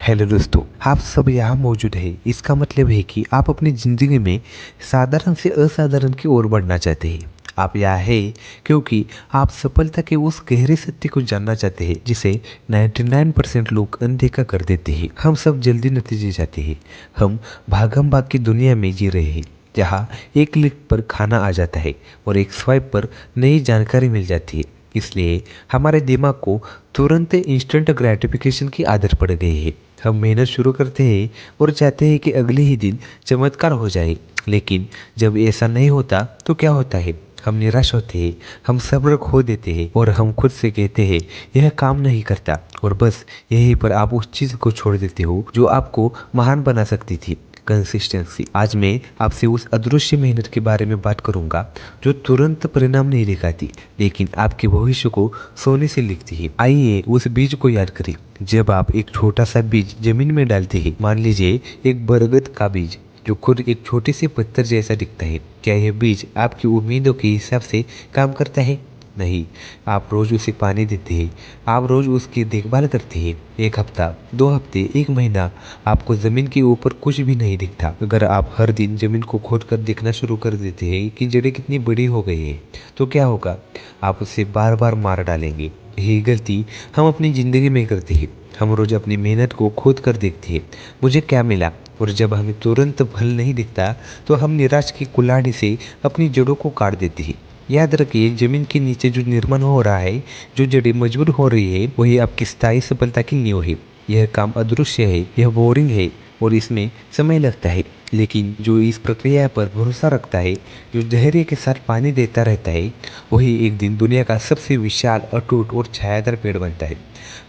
Hello दोस्तों, आप सब यहाँ मौजूद हैं। इसका मतलब है कि आप अपनी ज़िंदगी में साधारण से असाधारण की ओर बढ़ना चाहते हैं। आप यहाँ हैं क्योंकि आप सफलता के उस गहरे सत्य को जानना चाहते हैं जिसे 99% लोग अनदेखा कर देते हैं। हम सब जल्दी नतीजे चाहते हैं। हम भागम भाग की दुनिया में जी रहे हैं जहाँ एक क्लिक पर खाना आ जाता है और एक स्वाइप पर नई जानकारी मिल जाती है। इसलिए हमारे दिमाग को तुरंत इंस्टेंट ग्रेटिफिकेशन की आदत पड़ गई है। हम मेहनत शुरू करते हैं और चाहते हैं कि अगले ही दिन चमत्कार हो जाए, लेकिन जब ऐसा नहीं होता तो क्या होता है? हम निराश होते हैं, हम सब्र खो देते हैं और हम खुद से कहते हैं यह काम नहीं करता, और बस यहीं पर आप उस चीज़ को छोड़ देते हो जो आपको महान बना सकती थी, कंसिस्टेंसी। आज मैं आपसे उस अदृश्य मेहनत के बारे में बात करूंगा जो तुरंत परिणाम नहीं दिखाती, लेकिन आपके भविष्य को सोने से लिखती है। आइए उस बीज को याद करें। जब आप एक छोटा सा बीज जमीन में डालते हैं, मान लीजिए एक बरगद का बीज जो खुद एक छोटे से पत्थर जैसा दिखता है, क्या यह बीज आपकी उम्मीदों के हिसाब से काम करता है? नहीं। आप रोज उसे पानी देते हैं, आप रोज उसकी देखभाल करते हैं। एक हफ्ता, 2 हफ्ते, एक महीना, आपको ज़मीन के ऊपर कुछ भी नहीं दिखता। अगर आप हर दिन ज़मीन को खोद कर देखना शुरू कर देते हैं कि जड़ें कितनी बड़ी हो गई है, तो क्या होगा? आप उसे बार बार मार डालेंगे। यही गलती हम अपनी ज़िंदगी में करते हैं। हम रोज अपनी मेहनत को खोद कर देखते हैं, मुझे क्या मिला? और जब हमें तुरंत फल नहीं दिखता तो हम निराश की कुल्हाड़ी से अपनी जड़ों को काट देते हैं। याद रखिए, जमीन के नीचे जो निर्माण हो रहा है, जो जड़ें मजबूत हो रही है, वही आपकी स्थायी सफलता की नींव है। यह काम अदृश्य है, यह बोरिंग है और इसमें समय लगता है, लेकिन जो इस प्रक्रिया पर भरोसा रखता है, जो धैर्य के साथ पानी देता रहता है, वही एक दिन दुनिया का सबसे विशाल, अटूट और छायादार पेड़ बनता है।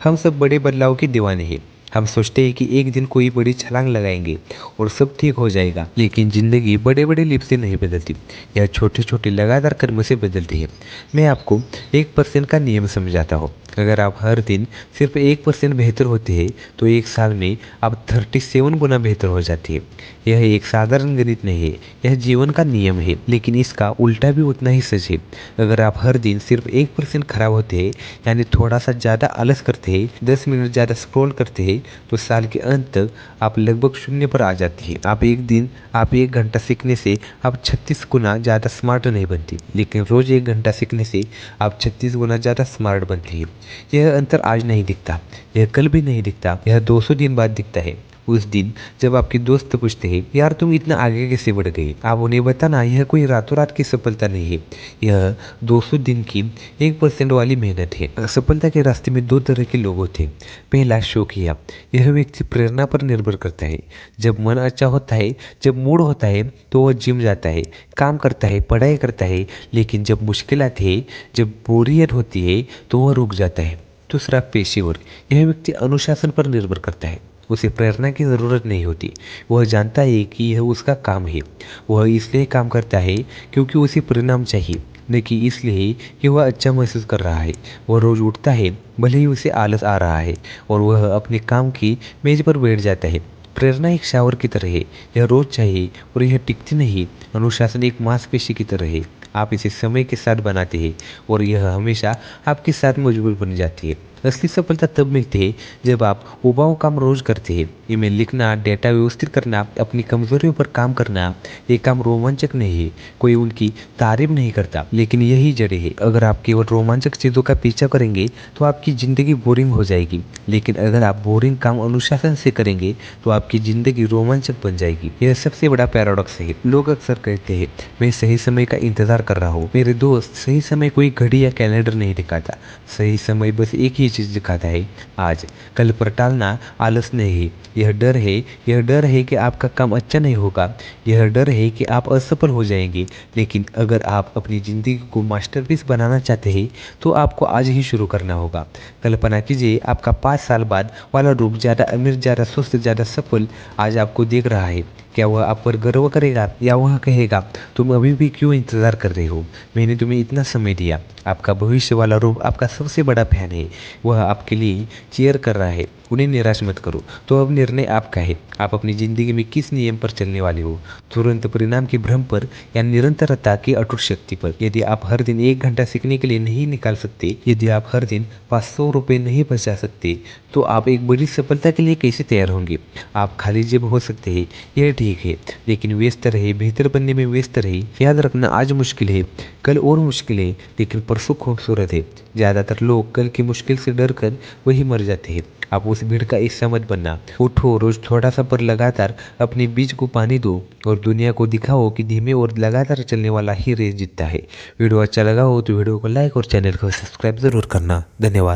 हम सब बड़े बदलाव के दीवाने हैं। हम सोचते हैं कि एक दिन कोई बड़ी छलांग लगाएंगे और सब ठीक हो जाएगा, लेकिन ज़िंदगी बड़े बड़े लीप से नहीं बदलती, यह छोटे छोटे लगातार कदमों से बदलती है। मैं आपको 1% का नियम समझाता हूँ। अगर आप हर दिन सिर्फ 1% बेहतर होते हैं तो एक साल में आप 37 गुना बेहतर हो जाती है। यह एक साधारण गणित नहीं है, यह जीवन का नियम है, लेकिन इसका उल्टा भी उतना ही सच है। अगर आप हर दिन सिर्फ 1% खराब होते हैं, यानी थोड़ा सा ज़्यादा आलस करते हैं, 10 मिनट ज़्यादा स्क्रॉल करते हैं, तो साल के अंत तक आप लगभग शून्य पर आ जाती हैं। आप 1 घंटा सीखने से आप 36 गुना ज़्यादा स्मार्ट नहीं बनती, लेकिन रोज़ 1 घंटा सीखने से आप 36 गुना ज़्यादा स्मार्ट बनती है। यह अंतर आज नहीं दिखता, यह कल भी नहीं दिखता, यह 200 दिन बाद दिखता है। उस दिन जब आपके दोस्त पूछते हैं, यार तुम इतना आगे कैसे बढ़ गए, आप उन्हें बताना यह कोई रातों रात की सफलता नहीं है, यह 200 दिन की 1% वाली मेहनत है। सफलता के रास्ते में 2 तरह के लोग होते हैं। पहला, शौकिया। यह व्यक्ति प्रेरणा पर निर्भर करता है। जब मन अच्छा होता है, जब मूड होता है, तो वह जिम जाता है, काम करता है, पढ़ाई करता है, लेकिन जब मुश्किल आती है, जब बोरियत होती है, तो वह रुक जाता है। दूसरा, पेशेवर। यह व्यक्ति अनुशासन पर निर्भर करता है। उसे प्रेरणा की ज़रूरत नहीं होती, वह जानता है कि यह उसका काम है। वह इसलिए काम करता है क्योंकि उसे परिणाम चाहिए, न कि इसलिए कि वह अच्छा महसूस कर रहा है। वह रोज़ उठता है भले ही उसे आलस आ रहा है, और वह अपने काम की मेज पर बैठ जाता है। प्रेरणा एक शावर की तरह है, यह रोज़ चाहिए और यह टिकती नहीं। अनुशासन एक मांसपेशी की तरह है, आप इसे समय के साथ बनाते हैं और यह हमेशा आपके साथ मजबूत बन जाती है। असली सफलता तब मिलती है जब आप उबाऊ काम रोज करते हैं। ईमेल लिखना, डेटा व्यवस्थित करना, अपनी कमजोरियों पर काम करना, ये काम रोमांचक नहीं है, कोई उनकी तारीफ नहीं करता, लेकिन यही जड़ें है। अगर आप केवल रोमांचक चीज़ों का पीछा करेंगे तो आपकी ज़िंदगी बोरिंग हो जाएगी, लेकिन अगर आप बोरिंग काम अनुशासन से करेंगे तो आपकी ज़िंदगी रोमांचक बन जाएगी। यह सबसे बड़ा पैराडॉक्स है। लोग अक्सर कहते हैं, मैं सही समय का इंतजार कर रहा हूँ। मेरे दोस्त, सही समय कोई घड़ी या कैलेंडर नहीं दिखाता, सही समय बस एक ही चीज़ दिखाता है, आज। कल पर टालना आलस नहीं है, यह डर है। यह डर है कि आपका काम अच्छा नहीं होगा, यह डर है कि आप असफल हो जाएंगे। लेकिन अगर आप अपनी ज़िंदगी को मास्टरपीस बनाना चाहते हैं तो आपको आज ही शुरू करना होगा। कल्पना कीजिए, आपका 5 साल बाद वाला रूप ज़्यादा अमीर, ज़्यादा स्वस्थ, ज़्यादा सफल आज आपको देख रहा है। क्या वह आप पर गर्व करेगा या वह कहेगा, तुम अभी भी क्यों इंतज़ार कर रहे हो, मैंने तुम्हें इतना समय दिया। आपका भविष्य वाला रूप आपका सबसे बड़ा फैन है, वह आपके लिए चीयर कर रहा है, उन्हें निराश मत करो। तो अब निर्णय आपका है, आप अपनी ज़िंदगी में किस नियम पर चलने वाले हो, तुरंत परिणाम के भ्रम पर या निरंतरता की अटूट शक्ति पर। यदि आप हर दिन 1 घंटा सीखने के लिए नहीं निकाल सकते, यदि आप हर दिन 500 रुपये नहीं बचा सकते, तो आप एक बड़ी सफलता के लिए कैसे तैयार होंगे। आप खाली जेब हो सकते हैं, यह ठीक है, लेकिन व्यस्त रहे, बेहतर बनने में व्यस्त रहे। याद रखना, आज मुश्किल है, कल और मुश्किल है, लेकिन परसों खूबसूरत है। ज़्यादातर लोग कल की मुश्किल से डर कर वही मर जाते हैं। आप उस भीड़ का हिस्सा मत बनना। उठो, रोज थोड़ा सा पर लगातार अपने बीज को पानी दो और दुनिया को दिखाओ कि धीमे और लगातार चलने वाला ही रेस जीतता है। वीडियो अच्छा लगा हो तो वीडियो को लाइक और चैनल को सब्सक्राइब ज़रूर करना। धन्यवाद।